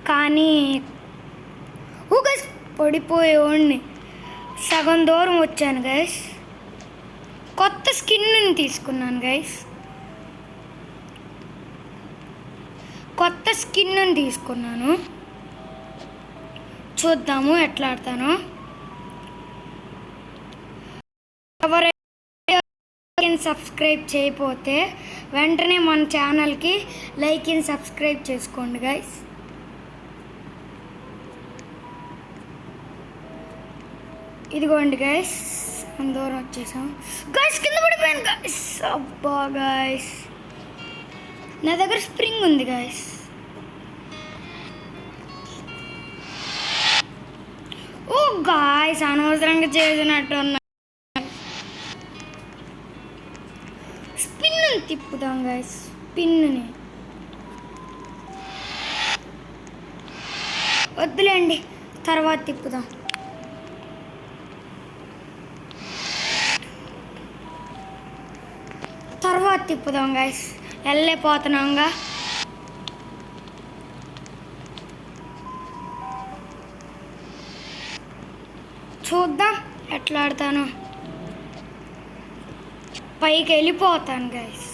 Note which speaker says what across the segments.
Speaker 1: కానీ పడిపోయేవాడిని. సగం దూరం వచ్చాను గైస్. కొత్త స్కిన్ని తీసుకున్నాను గైస్. కొత్త స్కిన్ని తీసుకున్నాను. చూద్దాము ఎట్లా ఆడతాను. ఎవరైనా సబ్స్క్రైబ్ చేయకపోతే వెంటనే మన ఛానల్కి లైక్ అండ్ సబ్స్క్రైబ్ చేసుకోండి గైస్. ఇదిగోండి గైస్, దూరం వచ్చేసాం గైస్. కింద పడిపోయాను గైస్. అబ్బా గైస్, నా దగ్గర స్ప్రింగ్ ఉంది గైస్. ఓ గాయ్స్, అనవసరంగా చేసినట్టు ఉన్నా. Spin తిప్పుదాం guys. స్పిన్ని వద్దులేండి, తర్వాత తిప్పుదాం. తర్వాత తిప్పుదాం గైస్. వెళ్ళిపోతున్నాంగా. చూద్దాం ఎట్లా ఆడతాను. పైకి వెళ్ళిపోతాను గైస్.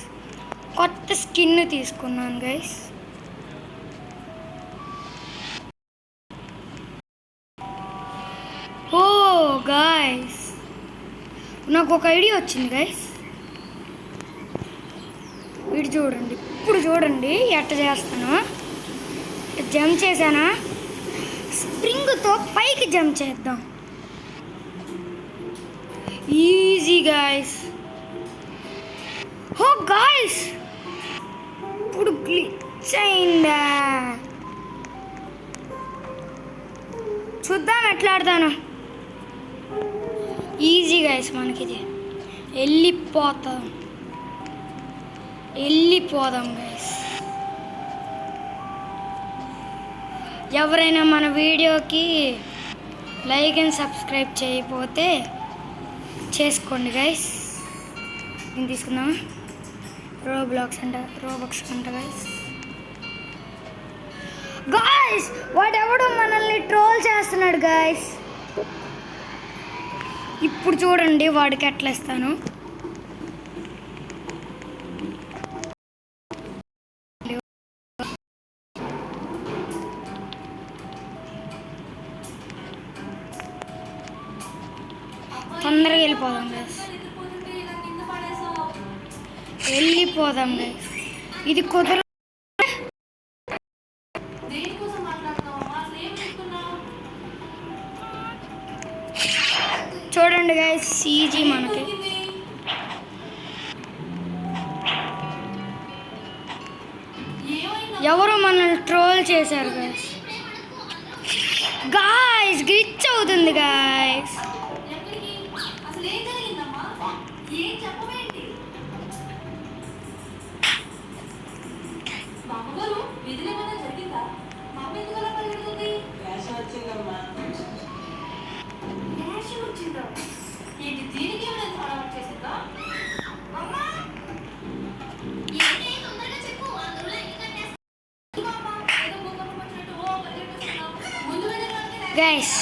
Speaker 1: కొత్త స్కిన్ తీసుకున్నాను గైస్. ఓ గైస్, నాకు ఒక ఐడియా వచ్చింది గైస్. వీడు చూడండి, ఇప్పుడు చూడండి ఎట్ట చేస్తాను. జంప్ చేశానా, స్ప్రింగ్తో పైకి జంప్ చేద్దాం. Easy guys. ఓ గాయస్, ఇప్పుడు గ్లిచ్ అయిందా. చూద్దాం ఎట్లా ఆడతాను. ఈజీ గాయస్, మనకిది. వెళ్ళిపోదాం గైస్. ఎవరైనా మన వీడియోకి లైక్ అండ్ సబ్స్క్రైబ్ చేయకపోతే చేసుకోండి గైస్. నేను తీసుకుందామా. రోబ్లాక్స్ అంట గైస్. గాయస్, వాడెవడో మనల్ని ట్రోల్ చేస్తున్నాడు గైస్. ఇప్పుడు చూడండి వాడికి ఎట్లా ఇస్తాను. తొందరగా వెళ్ళిపోదాం గైస్. ఇది కుదర. చూడండి గైస్, ఈజీ మనకి. ఎవరు మనల్ని ట్రోల్ చేశారు గైస్. గాయ్స్, గ్లిచ్ అవుతుంది గాయ్స్. గైస్,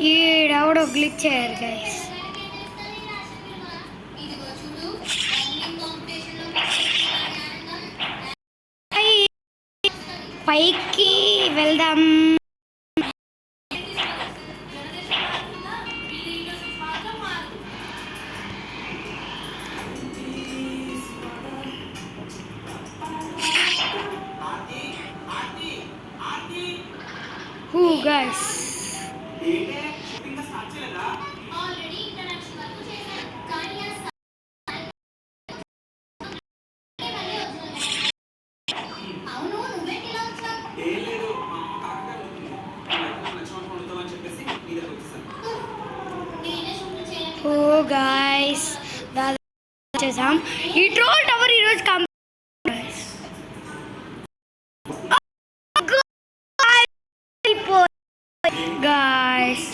Speaker 1: ఈడెవడో గ్లిచ్ అయ్యారు గైస్. పైకి వెళ్దాం. గైస్, ఓ గాయ్స్, దాదాపు చేసాం. ఈ ట్రోల్ టవర్ ఈరోజు గాయ్స్.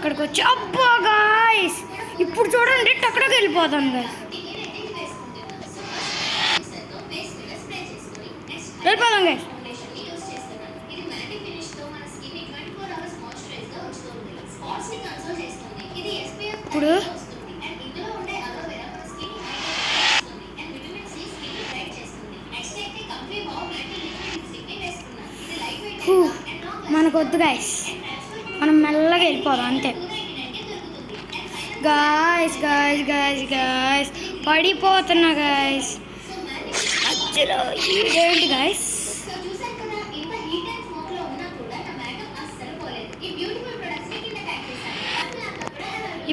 Speaker 1: అక్కడికి వచ్చి అబ్బా గాయ్స్ ఇప్పుడు చూడండి టక్కడకి వెళ్ళిపోతాను గాయ్స్. వెళ్ళిపోదాం గాయ్స్. ఇప్పుడు మనకు వద్దు గాయస్, మనం మెల్లగా వెళ్ళిపోదాం అంతే. గాయస్ గాయస్ గాయస్ గాయస్ పడిపోతున్నా గాయస్. అచ్చలో ఇదేంటి గాయస్,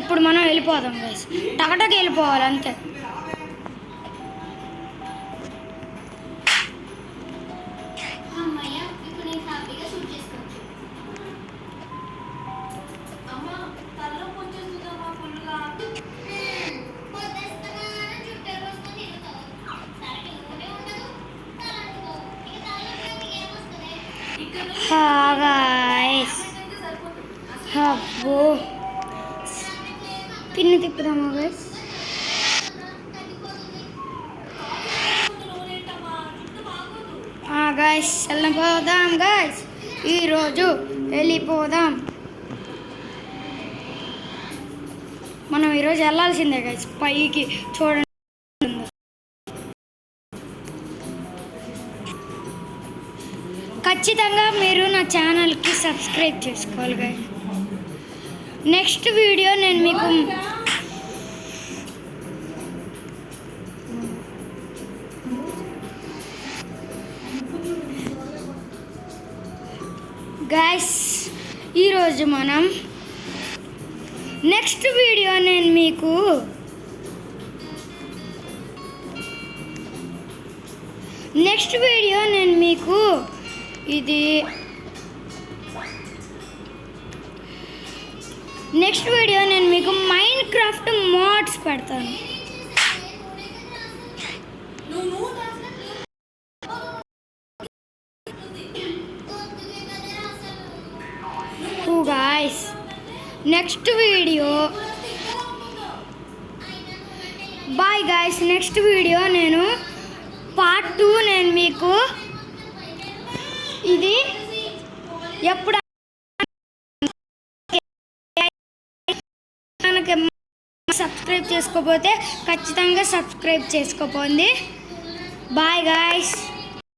Speaker 1: ఇప్పుడు మనం వెళ్ళిపోదాం గాయస్, టకటకి వెళ్ళిపోవాలి అంతే. గాయస్ అబ్బో పిన్ని తిప్పుదామా గాయస్. గాయస్ వెళ్ళిపోదాం గాయస్, ఈరోజు వెళ్ళిపోదాం. మనం ఈరోజు వెళ్ళాల్సిందే గాయస్ పైకి. చూడండి ఖచ్చితంగా మీరు నా ఛానల్కి సబ్స్క్రైబ్ చేసుకోవాలి గాయస్. నెక్స్ట్ వీడియో నేను మీకు గాయస్ ఈరోజు మనం నెక్స్ట్ వీడియో నేను మీకు ఇది నెక్స్ట్ వీడియో నేను మీకు మైన్క్రాఫ్ట్ మోడ్స్ పెడతాను. Guys next video bye guys. Next video నేను పార్ట్ 2 నేను మీకు ఇది ఎప్పుడు సబ్స్క్రైబ్ చేసుకోకపోతే ఖచ్చితంగా సబ్స్క్రైబ్ చేసుకోపోండి. Bye guys.